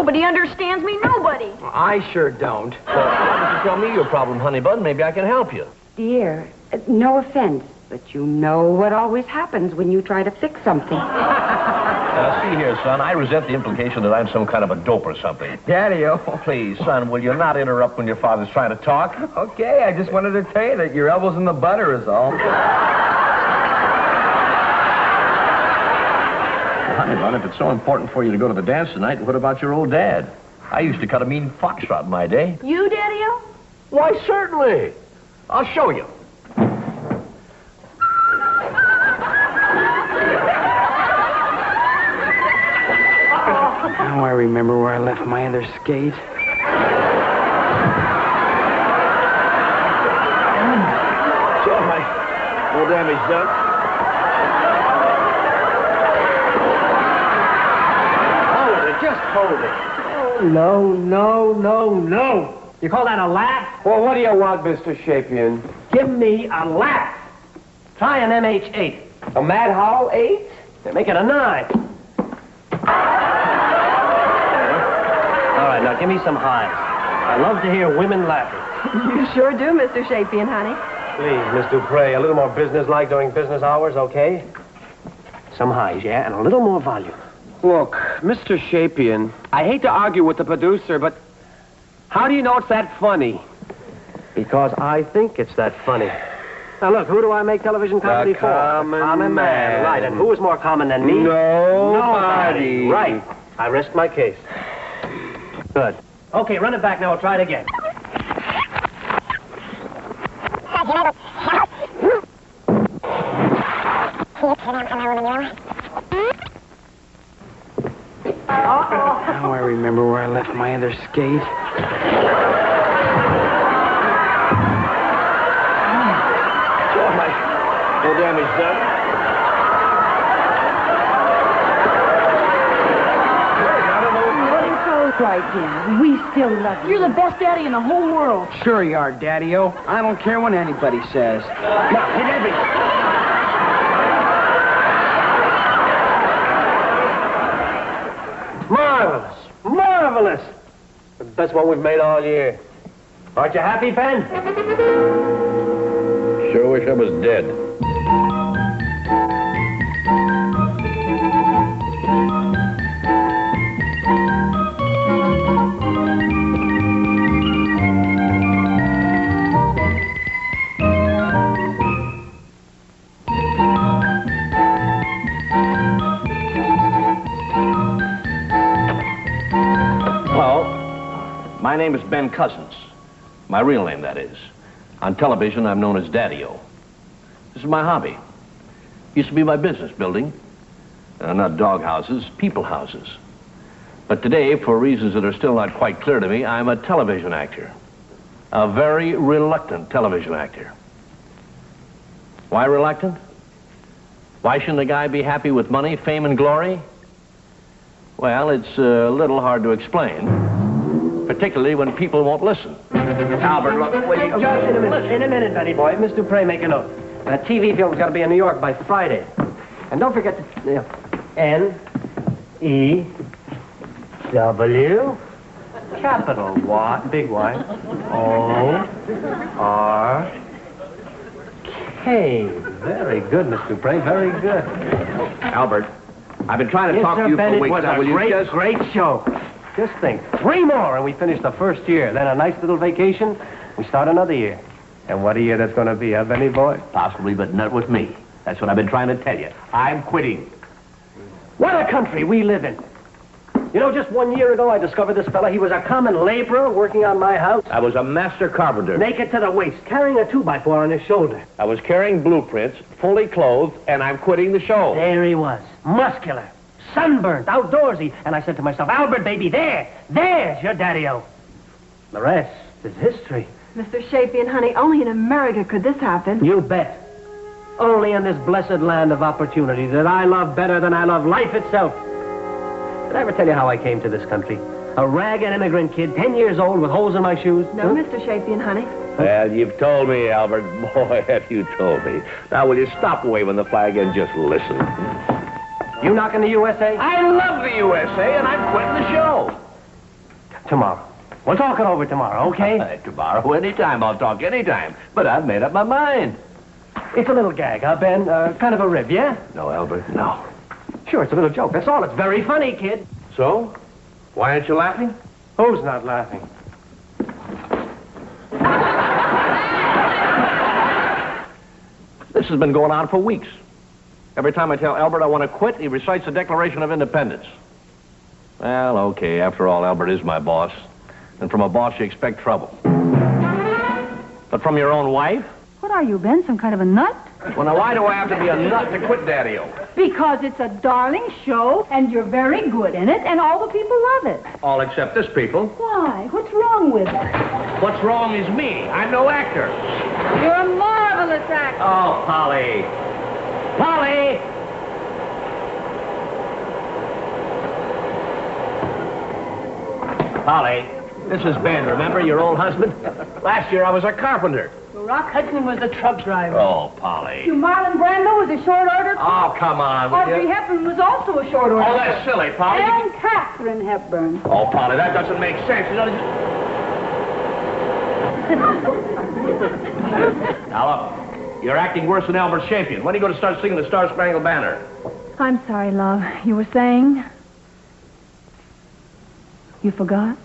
Nobody understands me, nobody. I sure don't. Well, why don't you tell me your problem, honey bun? Maybe I can help you. Dear, no offense, but you know what always happens when you try to fix something. See here, son, I resent the implication that I'm some kind of a dope or something. Daddy-o. Please, son, will you not interrupt when your father's trying to talk? Okay, I just wanted to tell you that your elbow's in the butter is all. Honey bun, if it's so important for you to go to the dance tonight, what about your old dad? I used to cut a mean foxtrot in my day. You, Daddy-o? Why, certainly. I'll show you. Now I remember where I left my other skate. So my no damage done. Just hold it. Oh, no. You call that a laugh? Well, what do you want, Mr. Shapian? Give me a laugh. Try an MH8. A Mad Howell 8? Make it a 9. All right, now give me some highs. I love to hear women laughing. You sure do, Mr. Shapian, honey. Please, Miss Dupre, a little more business-like during business hours, okay? Some highs, yeah, and a little more volume. Look, Mr. Shapian, I hate to argue with the producer, but how do you know it's that funny? Because I think it's that funny. Now, look, who do I make television comedy for? Common man. Right, and who is more common than me? Nobody. Right. I rest my case. Good. Okay, run it back now. I'll try it again. Now I remember where I left my other skate. No damage done. Right, dear. We still love you. You're the best daddy in the whole world. Sure you are, Daddy-o. I don't care what anybody says. Now, hit everything. Marvelous. The best one we've made all year. Aren't you happy, Ben? Sure wish I was dead. My name is Ben Cousins. My real name, that is. On television, I'm known as Daddy-o. This is my hobby. Used to be my business building. Not dog houses, people houses. But today, for reasons that are still not quite clear to me, I'm a television actor. A very reluctant television actor. Why reluctant? Why shouldn't a guy be happy with money, fame, and glory? Well, it's a little hard to explain. Particularly when people won't listen. Albert, look, will you... Just in a minute, Benny boy. Miss Dupre, make a note. That TV film's got to be in New York by Friday. And don't forget to... N-E-W... Capital Y, big Y, O-R-K. Very good, Miss Dupre, very good. Albert, I've been trying to talk to you for weeks. Now, will you just... Great show. Just think, 3 more and we finish the first year. Then a nice little vacation, we start another year. And what a year that's going to be, huh, Benny boy? Possibly, but not with me. That's what I've been trying to tell you. I'm quitting. What a country we live in. You know, just 1 year ago, I discovered this fella. He was a common laborer working on my house. I was a master carpenter. Naked to the waist, carrying a 2x4 on his shoulder. I was carrying blueprints, fully clothed, and I'm quitting the show. There he was, muscular, sunburnt, outdoorsy. And I said to myself, Albert, baby, there's your Daddy-o. The rest is history. Mr. Shapian, honey, only in America could this happen. You bet. Only in this blessed land of opportunity that I love better than I love life itself. Did I ever tell you how I came to this country? A ragged immigrant kid, 10 years old, with holes in my shoes? No, Mr. Shapian, honey. Well, you've told me, Albert. Boy, have you told me. Now, will you stop waving the flag and just listen? You knocking the USA? I love the USA, and I'm quitting the show. Tomorrow. We'll talk it over tomorrow, okay? Tomorrow, anytime. I'll talk anytime. But I've made up my mind. It's a little gag, huh, Ben? Kind of a rib, yeah? No, Albert, no. Sure, it's a little joke. That's all. It's very funny, kid. So? Why aren't you laughing? Who's not laughing? This has been going on for weeks. Every time I tell Albert I want to quit, he recites the Declaration of Independence. Well, okay, after all, Albert is my boss. And from a boss, you expect trouble. But from your own wife? What are you, Ben? Some kind of a nut? Well, now, why do I have to be a nut to quit Daddy-O? Because it's a darling show, and you're very good in it, and all the people love it. All except this people. Why? What's wrong with it? What's wrong is me. I'm no actor. You're a marvelous actor. Oh, Polly. Polly! Polly, this is Ben, remember, your old husband? Last year I was a carpenter. Rock Hudson was the truck driver. Oh, Polly. Marlon Brando was a short order. Oh, come on, will Audrey you? Hepburn was also a short order. Oh, that's silly, Polly. And Catherine Hepburn. Oh, Polly, that doesn't make sense. You know, now, look, you're acting worse than Albert Shapian. When are you going to start singing the Star Spangled Banner? I'm sorry, love. You were saying? You forgot?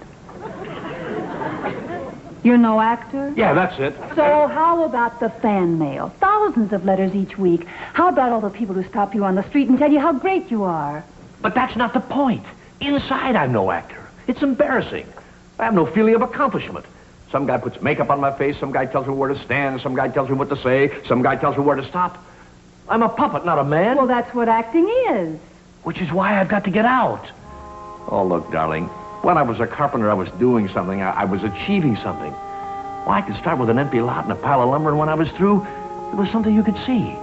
You're no actor? Yeah, that's it. So how about the fan mail? Thousands of letters each week. How about all the people who stop you on the street and tell you how great you are? But that's not the point. Inside, I'm no actor. It's embarrassing. I have no feeling of accomplishment. Some guy puts makeup on my face, some guy tells me where to stand, some guy tells me what to say, some guy tells me where to stop. I'm a puppet, not a man. Well, that's what acting is. Which is why I've got to get out. Oh, look, darling. When I was a carpenter, I was doing something. I was achieving something. Well, I could start with an empty lot and a pile of lumber, and when I was through, it was something you could see.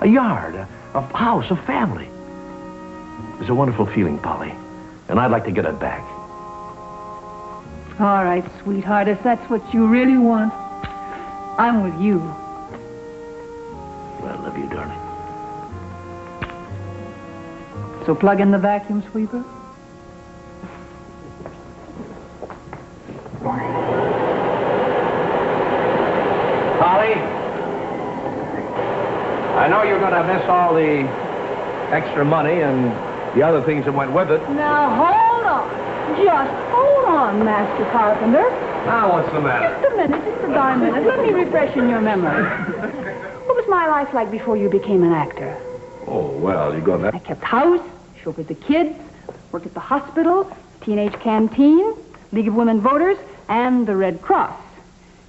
A yard, a house, a family. It was a wonderful feeling, Polly. And I'd like to get it back. All right, sweetheart, if that's what you really want, I'm with you. Well, I love you, darling. So plug in the vacuum sweeper. Polly, I know you're going to miss all the extra money and the other things that went with it. Now, hold on. Just hold on, Master Carpenter. Now, what's the matter? Just a minute, just a darn minute. Let me refresh in your memory. What was my life like before you became an actor? Oh, well, you got that. I kept house, chauffeured the kids, worked at the hospital, teenage canteen, League of Women Voters, and the Red Cross.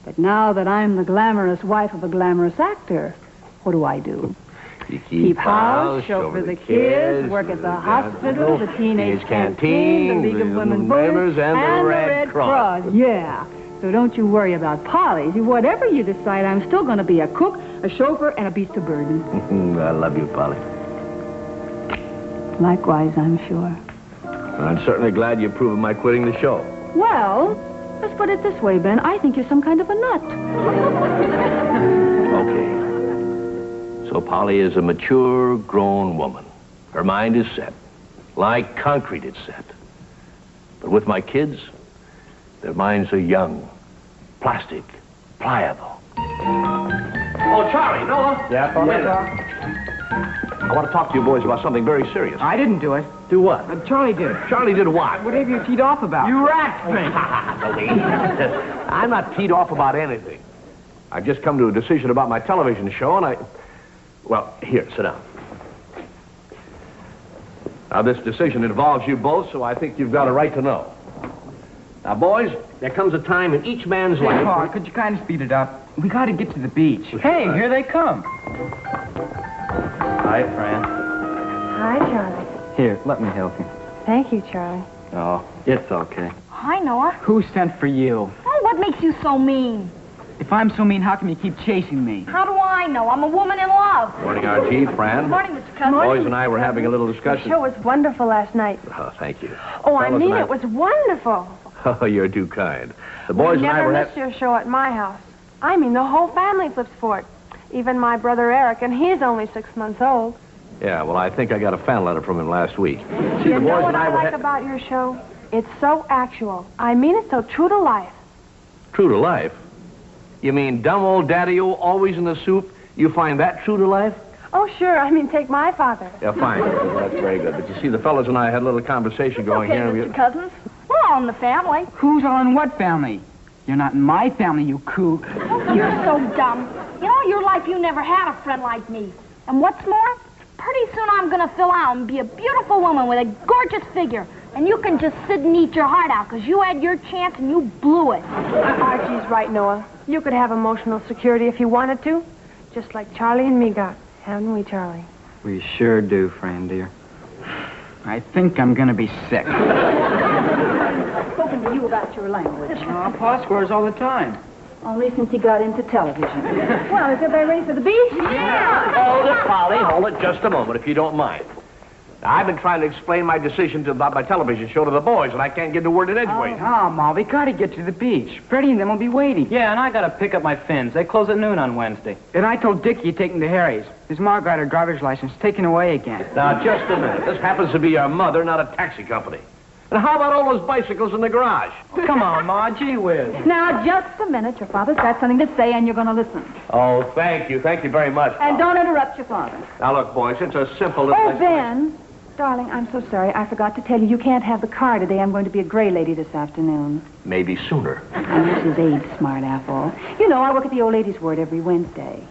But now that I'm the glamorous wife of a glamorous actor, what do? You Keep house, chauffeur the kids, work at the hospital, the teenage canteen, the League of Women Voters, and the Red Cross. Yeah. So don't you worry about Polly. Whatever you decide, I'm still going to be a cook, a chauffeur, and a beast of burden. I love you, Polly. Likewise, I'm sure. I'm certainly glad you approve of my quitting the show. Well, let's put it this way, Ben. I think you're some kind of a nut. Okay. So Polly is a mature, grown woman. Her mind is set. Like concrete, it's set. But with my kids, their minds are young, plastic, pliable. Oh, Charlie, Noah. Yeah, Papa? I want to talk to you boys about something very serious. I didn't do it. Do what? Charlie did. Charlie did what? What have you teed off about? You rat thing. I'm not teed off about anything. I've just come to a decision about my television show, and well, here, sit down. Now, this decision involves you both, so I think you've got a right to know. Now, boys, there comes a time in each man's Hey, life... Pa, could you kind of speed it up? We got to get to the beach. Hey, here they come. Hi, Fran. Hi, Charlie. Here, let me help you. Thank you, Charlie. Oh, it's okay. Hi, Noah. Who sent for you? Oh, what makes you so mean? If I'm so mean, how come you keep chasing me? How do I know? I'm a woman in love. Morning, R.G., Fran. Good morning, Mr. Cousin. Boys and I were having a little The discussion. show was wonderful last night. Oh, thank you. Oh, I Fellas mean, and it was wonderful. Oh, you're too kind. The boys We and I never were missed your show at my house. I mean, the whole family flips for it. Even my brother Eric, and he's only 6 months old. Yeah, well, I think I got a fan letter from him last week. See, You the know boys what and I I were... like about your show? It's so actual. I mean it so true to life. True to life? You mean dumb old Daddy-O, always in the soup? You find that true to life? Oh, sure. I mean, take my father. Yeah, fine. That's very good. But you see, the fellas and I had a little conversation going Okay, here. Mr. Cousins. We're all in the family. Who's all in what family? You're not in my family, you kook. You're so dumb. You know, your life, you never had a friend like me. And what's more, pretty soon I'm going to fill out and be a beautiful woman with a gorgeous figure. And you can just sit and eat your heart out, because you had your chance and you blew it. Archie's right, Noah. You could have emotional security if you wanted to, just like Charlie and me got. Haven't we, Charlie? We sure do, friend dear. I think I'm gonna be sick. Spoken to you about your language. Pa swears all the time. Only since he got into television. Well, is everybody ready for the beach? Hold it, Polly. Hold it just a moment, if you don't mind. Now, I've been trying to explain my decision about my television show to the boys, and I can't get the word in edgeways. Oh, Ma, we gotta get to the beach. Freddie and them will be waiting. Yeah, and I gotta pick up my fins. They close at noon on Wednesday. And I told Dickie you'd take him to Harry's. His ma got her driver's license taken away again. Now, just a minute. This happens to be your mother, not a taxi company. And how about all those bicycles in the garage? Come on, Ma, gee whiz. Now, just a minute. Your father's got something to say, and you're going to listen. Oh, thank you. Thank you very much. And don't interrupt your father. Now, look, boys, it's a simple little... Oh, Ben. Darling, I'm so sorry. I forgot to tell you, you can't have the car today. I'm going to be a gray lady this afternoon. Maybe sooner. I'm Mrs. Abe's smart apple. You know, I work at the old ladies' ward every Wednesday.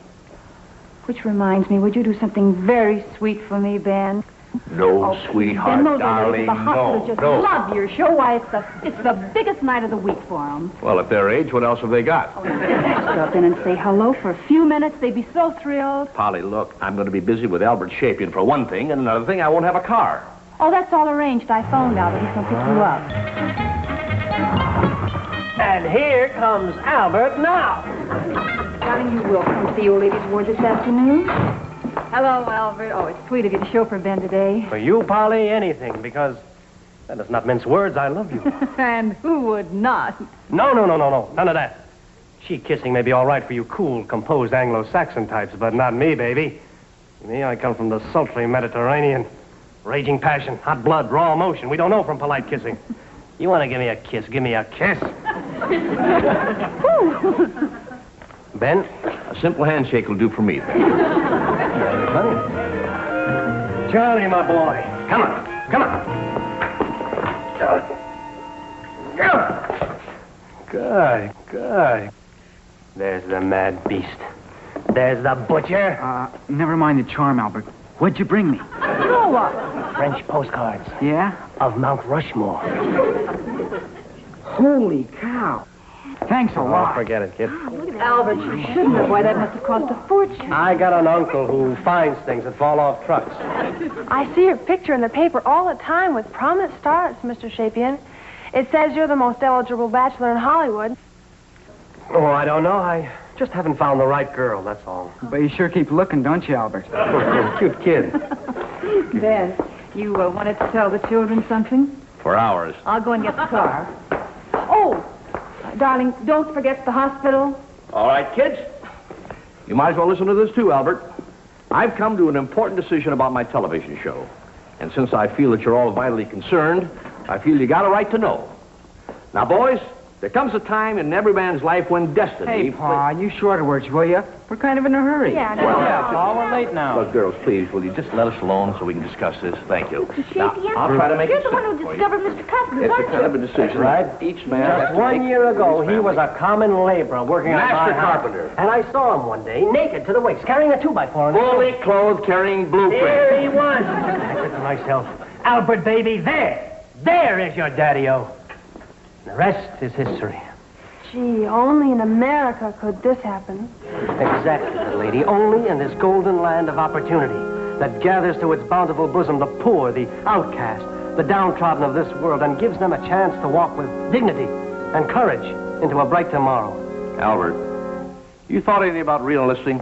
Which reminds me, would you do something very sweet for me, Ben? No, sweetheart, Ben, those darling, ladies at the hospital no, just no. love your show. Why, it's the biggest night of the week for them. Well, at their age, what else have they got? Stop in and say hello for a few minutes. They'd be so thrilled. Polly, look, I'm going to be busy with Albert Shapian for one thing, and another thing, I won't have a car. Oh, that's all arranged. I phoned Albert. He's going to pick you up. And here comes Albert now. Darling, you will come to the old ladies' ward this afternoon? Hello, Albert. Oh, it's sweet of you to show for Ben today. For you, Polly, anything, because that does not mince words. I love you. And who would not? No. None of that. Cheek kissing may be all right for you cool, composed Anglo-Saxon types, but not me, baby. Me, I come from the sultry Mediterranean. Raging passion, hot blood, raw emotion. We don't know from polite kissing. You want to give me a kiss? Give me a kiss. Ben? A simple handshake will do for me, Ben. Charlie, my boy. Come on. Good. There's the mad beast. There's the butcher. Never mind the charm, Albert. What'd you bring me? French postcards Yeah? of Mount Rushmore. Holy cow. Thanks a lot. Forget it, kid. Albert, you shouldn't have. Why, that must have cost a fortune. I got an uncle who finds things that fall off trucks. I see your picture in the paper all the time with prominent stars, Mr. Shapian. It says you're the most eligible bachelor in Hollywood. Oh, I don't know. I just haven't found the right girl, that's all. But you sure keep looking, don't you, Albert? Cute kid. Ben, you wanted to tell the children something? For hours. I'll go and get the car. Oh, darling, don't forget the hospital. All right, kids. You might as well listen to this, too, Albert. I've come to an important decision about my television show. And since I feel that you're all vitally concerned, I feel you got a right to know. Now, boys, there comes a time in every man's life when destiny... Hey, Pa, you shorter words, will you? We're kind of in a hurry. Yeah, Pa, we're late now. Look, girls, please, will you just let us alone so we can discuss this? Thank you. Shapian? I'll try to make You're it the one who simple for you. discovered Mr. Cousins, It's a aren't kind you? of a decision. Right. Each man has Just to 1 make year ago, for his he was family. a common laborer working on Master my house. carpenter. And I saw him one day, naked to the waist, carrying a 2x4. Fully clothed, carrying blueprints. There he was. I said to myself, Albert, baby, there is your daddy-o. The rest is history. Gee, only in America could this happen. Exactly, little lady. Only in this golden land of opportunity that gathers to its bountiful bosom the poor, the outcast, the downtrodden of this world, and gives them a chance to walk with dignity and courage into a bright tomorrow. Albert, you thought anything about re-enlisting?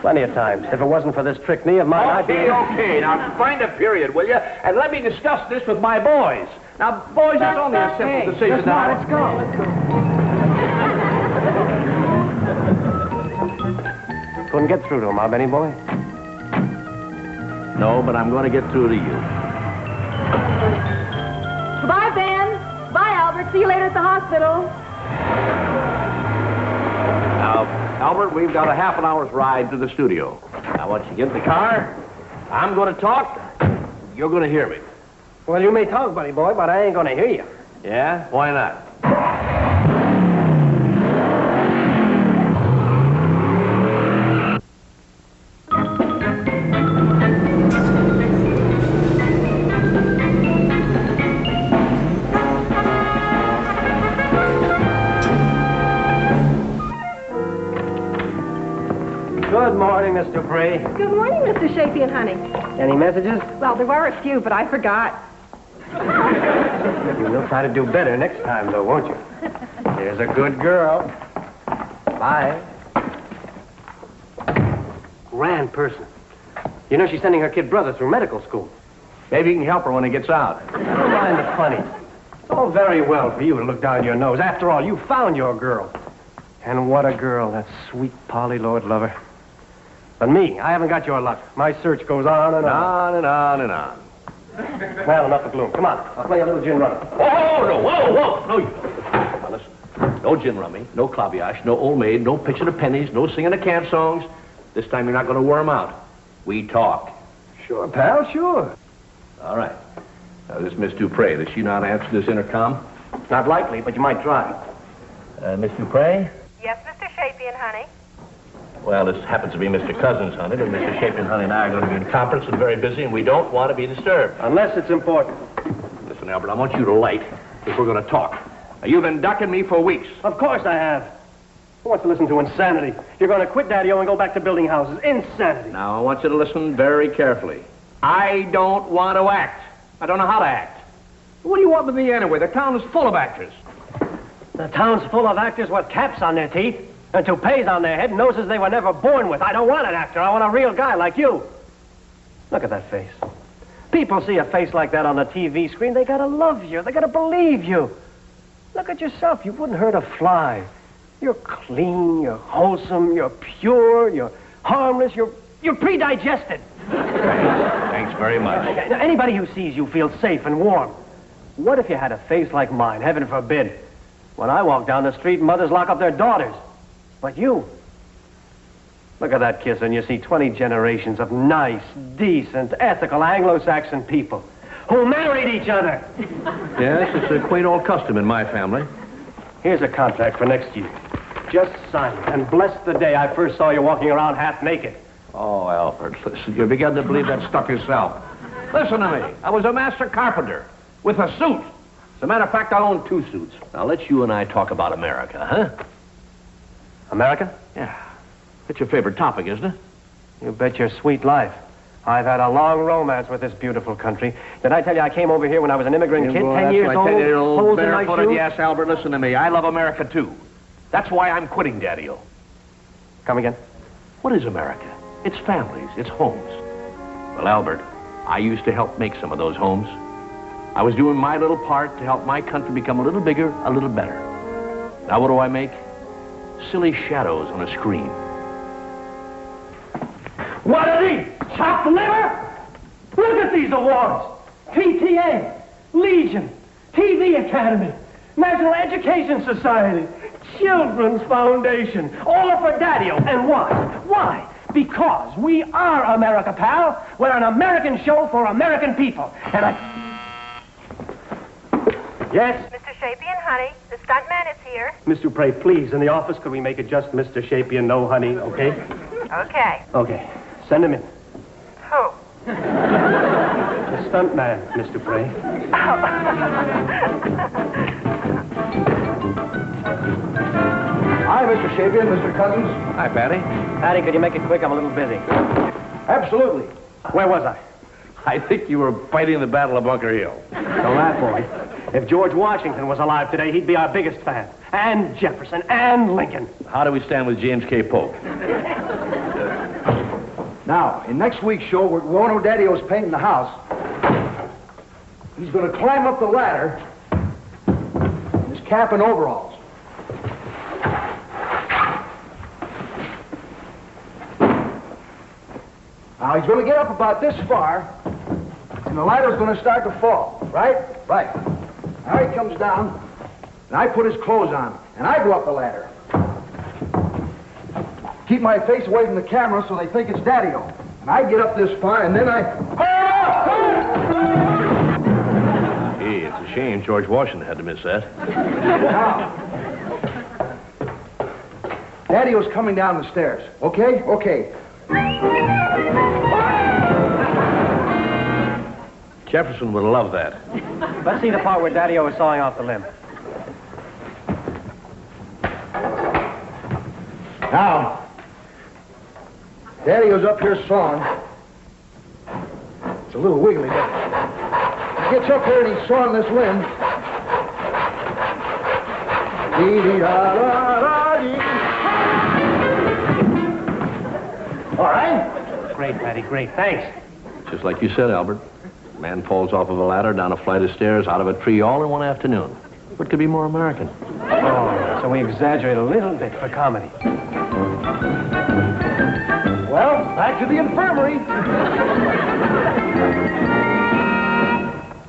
Plenty of times. If it wasn't for this trick knee of mine, I'd be... Okay. Now, find a period, will you? And let me discuss this with my boys. Now, boys, it's only a simple decision. Now, let's go. Couldn't get through to him, huh, Benny boy? No, but I'm going to get through to you. Goodbye, Ben. Albert. See you later at the hospital. Now, Albert, we've got a half an hour's ride to the studio. Now, once you get in the car, I'm going to talk. You're going to hear me. Well, you may talk, buddy boy, but I ain't gonna hear you. Yeah? Why not? Good morning, Miss Dupree. Good morning, Mr. Shapian, honey. Any messages? Well, there were a few, but I forgot. You'll try to do better next time, though, won't you? Here's a good girl. Bye. Grand person. You know she's sending her kid brother through medical school. Maybe you can help her when he gets out. Never mind the funny. It's all very well for you to look down your nose. After all, you found your girl. And what a girl, that sweet Polly, Lord love her. But me, I haven't got your luck. My search goes on and on. On and on and on. Well, enough of gloom. Come on, I'll play a little gin rummy. Oh, no, whoa. No, you don't. Now, listen. No gin rummy, no claviage, no old maid, no pitching of pennies, no singing of cant songs. This time you're not going to worm out. We talk. Sure, pal, sure. All right. Now, this Miss Dupre, does she know how to answer this intercom? Not likely, but you might try. Miss Dupre? Yes, Mr. Shapian, honey. Well, this happens to be Mr. Cousins, honey, but Mr. Shapian, honey, and I are going to be in conference and very busy, and we don't want to be disturbed. Unless it's important. Listen, Albert, I want you to light if we're going to talk. Now, you've been ducking me for weeks. Of course I have. Who wants to listen to insanity? You're going to quit Daddy-O and go back to building houses. Insanity. Now, I want you to listen very carefully. I don't want to act. I don't know how to act. What do you want me to be anyway? The town is full of actors. The town's full of actors with caps on their teeth and toupees on their head and noses they were never born with. I don't want an actor. I want a real guy like you. Look at that face. People see a face like that on the TV screen. They gotta love you. They gotta believe you. Look at yourself. You wouldn't hurt a fly. You're clean. You're wholesome. You're pure. You're harmless. You're pre-digested. Thanks very much. Anybody who sees you feels safe and warm. What if you had a face like mine? Heaven forbid. When I walk down the street, mothers lock up their daughters. But you, look at that kiss, and you see 20 generations of nice, decent, ethical Anglo-Saxon people who married each other. Yes, it's a quaint old custom in my family. Here's a contract for next year. Just sign it, and bless the day I first saw you walking around half naked. Oh, Albert, listen, you're beginning to believe that stuff yourself. Listen to me. I was a master carpenter with a suit. As a matter of fact, I own 2 suits. Now, let's you and I talk about America, huh? America? Yeah. It's your favorite topic, isn't it? You bet your sweet life. I've had a long romance with this beautiful country. Did I tell you I came over here when I was an immigrant kid, 10 years old, holes in my shoes? Yes, Albert, listen to me. I love America, too. That's why I'm quitting Daddy-O. Come again? What is America? It's families. It's homes. Well, Albert, I used to help make some of those homes. I was doing my little part to help my country become a little bigger, a little better. Now what do I make? Silly shadows on a screen. What are these? Chopped liver? Look at these awards. PTA, Legion, TV Academy, National Education Society, Children's Foundation. All for Daddy-O. And why? Why? Because we are America, pal. We're an American show for American people. And I... Yes? Mr. Shapian, honey, the stuntman is here. Miss Dupre, please, in the office, could we make it just Mr. Shapian, no honey, okay? Okay. Okay. Send him in. Who? The stuntman, Miss Dupre. Hi, Mr. Shapian, Mr. Cousins. Hi, Patty. Patty, could you make it quick? I'm a little busy. Absolutely. Where was I? I think you were fighting the Battle of Bunker Hill. Don't laugh, boy. If George Washington was alive today, he'd be our biggest fan. And Jefferson, and Lincoln. How do we stand with James K. Polk? Now, in next week's show, we're going to Daddy-O's painting the house. He's going to climb up the ladder in his cap and overalls. Now, he's going to get up about this far, and the ladder's going to start to fall, right? Right. Now he comes down. and I put his clothes on, and I go up the ladder. Keep my face away from the camera so they think it's Daddy-O. And I get up this far, and then I... Hey, it's a shame George Washington had to miss that. Now, Daddy-O's coming down the stairs. Okay? Okay. Jefferson would love that. Let's see the part where Daddy-O is sawing off the limb. Now, Daddy-O's up here sawing. It's a little wiggly, but he gets up here and he's sawing this limb. All right? Great, Daddy, great. Thanks. Just like you said, Albert. Man falls off of a ladder, down a flight of stairs, out of a tree, all in one afternoon. What could be more American? Oh, so we exaggerate a little bit for comedy. Well, back to the infirmary.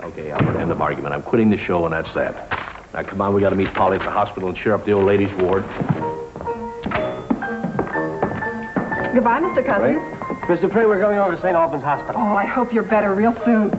Okay, Albert, end of argument. I'm quitting the show, and that's that. Now, come on, we got to meet Polly at the hospital and cheer up the old ladies' ward. Goodbye, Mr. Cousins. Miss Dupree, we're going over to St. Albans Hospital. Oh, I hope you're better real soon.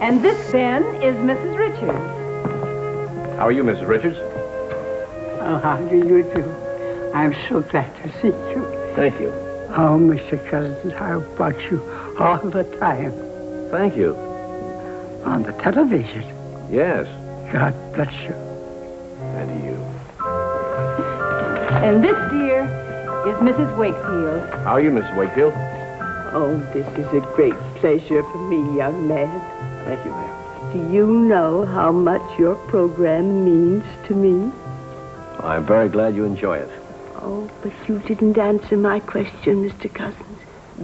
And this, then, is Mrs. Richards. How are you, Mrs. Richards? Oh, how do you do? I'm so glad to see you. Thank you. Oh, Mr. Cousins, I've watched you all the time. Thank you. On the television. Yes. God bless you. And you. And this, dear, is Mrs. Wakefield. How are you, Mrs. Wakefield? Oh, this is a great pleasure for me, young man. Thank you, ma'am. Do you know how much your program means to me? Well, I'm very glad you enjoy it. Oh, but you didn't answer my question, Mr. Cousins.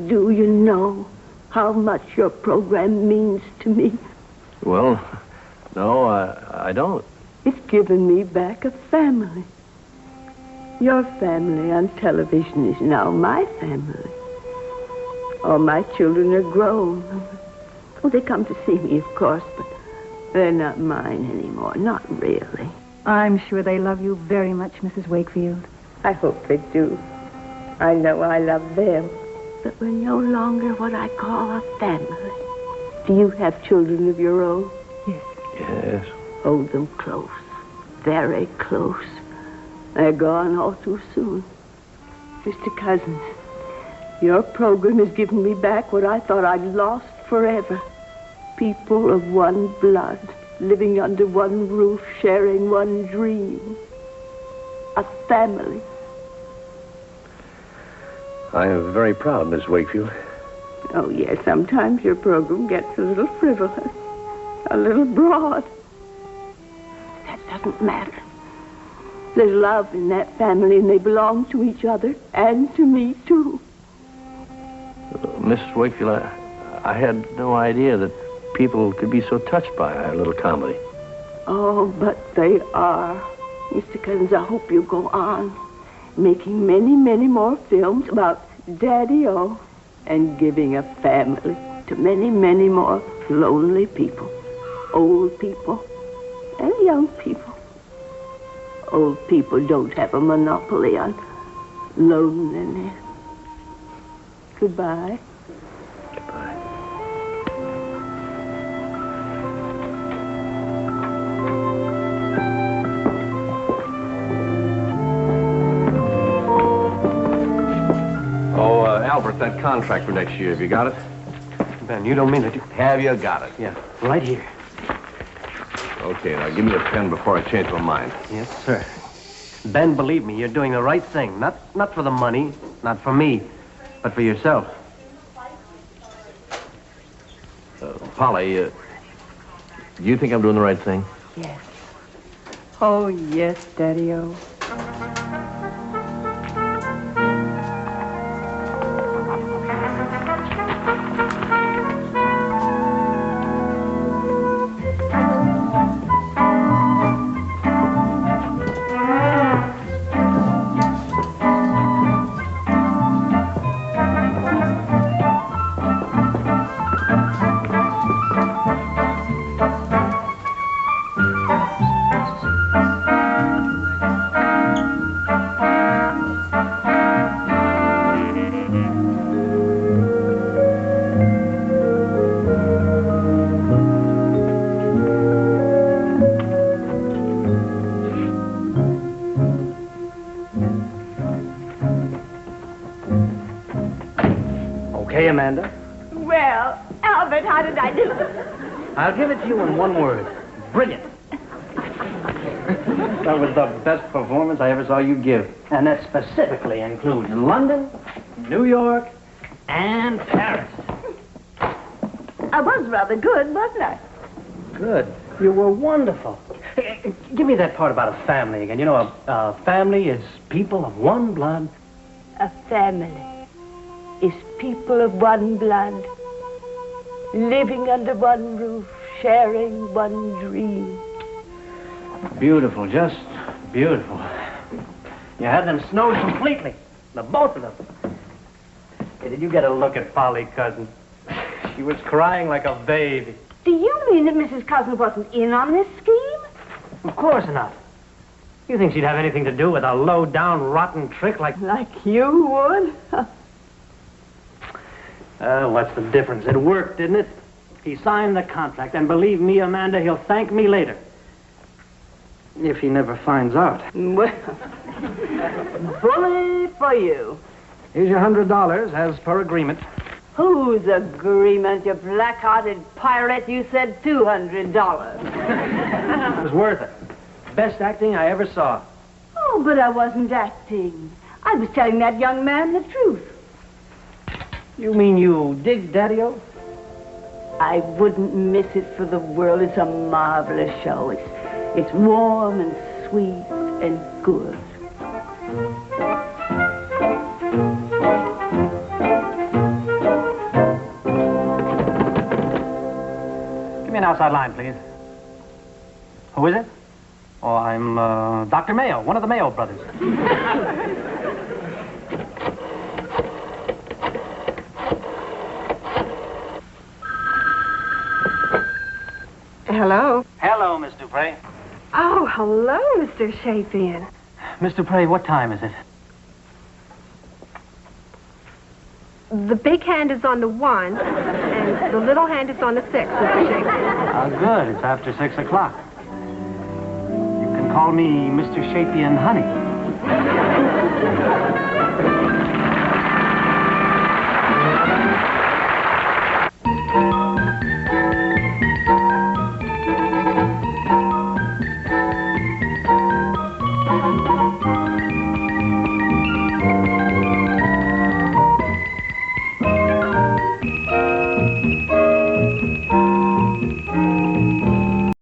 Do you know how much your program means to me? Well, no, I don't. It's given me back a family. Your family on television is now my family. All my children are grown. Oh, they come to see me, of course, but they're not mine anymore. Not really. I'm sure they love you very much, Mrs. Wakefield. I hope they do. I know I love them. But we're no longer what I call a family. Do you have children of your own? Yes. Yes. Hold them close. Very close. They're gone all too soon. Mr. Cousins, your program has given me back what I thought I'd lost forever. People of one blood, living under one roof, sharing one dream. A family. I am very proud, Miss Wakefield. Oh, yes, sometimes your program gets a little frivolous, a little broad. That doesn't matter. There's love in that family, and they belong to each other, and to me, too. Mrs. Wakefield, I had no idea that people could be so touched by a little comedy. Oh, but they are. Mr. Cousins, I hope you go on making many, many more films about Daddy-O and giving a family to many, many more lonely people, old people, and young people. Old people don't have a monopoly on loneliness. Goodbye. Goodbye. Oh, Albert, that contract for next year, have you got it? Ben, you don't mean it. Have you got it? Yeah, right here. Okay, now give me a pen before I change my mind. Yes, sir. Ben, believe me, you're doing the right thing. Not for the money, not for me, but for yourself. Polly, do you think I'm doing the right thing? Yes. Oh, yes, Daddy-O. okay, Amanda? Well, Albert, how did I do? I'll give it to you in one word. Brilliant. That was the best performance I ever saw you give. And that specifically includes London, New York, and Paris. I was rather good, wasn't I? Good. You were wonderful. Give me that part about a family again. You know, a family is people of one blood. A family is people of one blood, living under one roof, sharing one dream. Beautiful, just beautiful. You had them snowed completely, the both of them. Hey, did you get a look at Polly, cousin? She was crying like a baby. Do you mean that Mrs. Cousin wasn't in on this scheme? Of course not. You think she'd have anything to do with a low-down, rotten trick like... Like you would? What's the difference? It worked, didn't it? He signed the contract, and believe me, Amanda, he'll thank me later. If he never finds out. Well, bully for you. Here's your $100, as per agreement. Whose agreement, you black-hearted pirate? You said $200. It was worth it. Best acting I ever saw. Oh, but I wasn't acting. I was telling that young man the truth. You mean you dig Daddy-O? I wouldn't miss it for the world. It's a marvelous show. It's warm and sweet and good. Give me an outside line, please. Who is it? Oh, I'm Dr. Mayo, one of the Mayo brothers. Hello. Hello, Miss Dupre. Oh, hello, Mr. Shapian. Miss Dupre, what time is it? The big hand is on the 1, and the little hand is on the 6, Mr. Shapian. Oh, good. It's after 6 o'clock. You can call me Mr. Shapian, honey.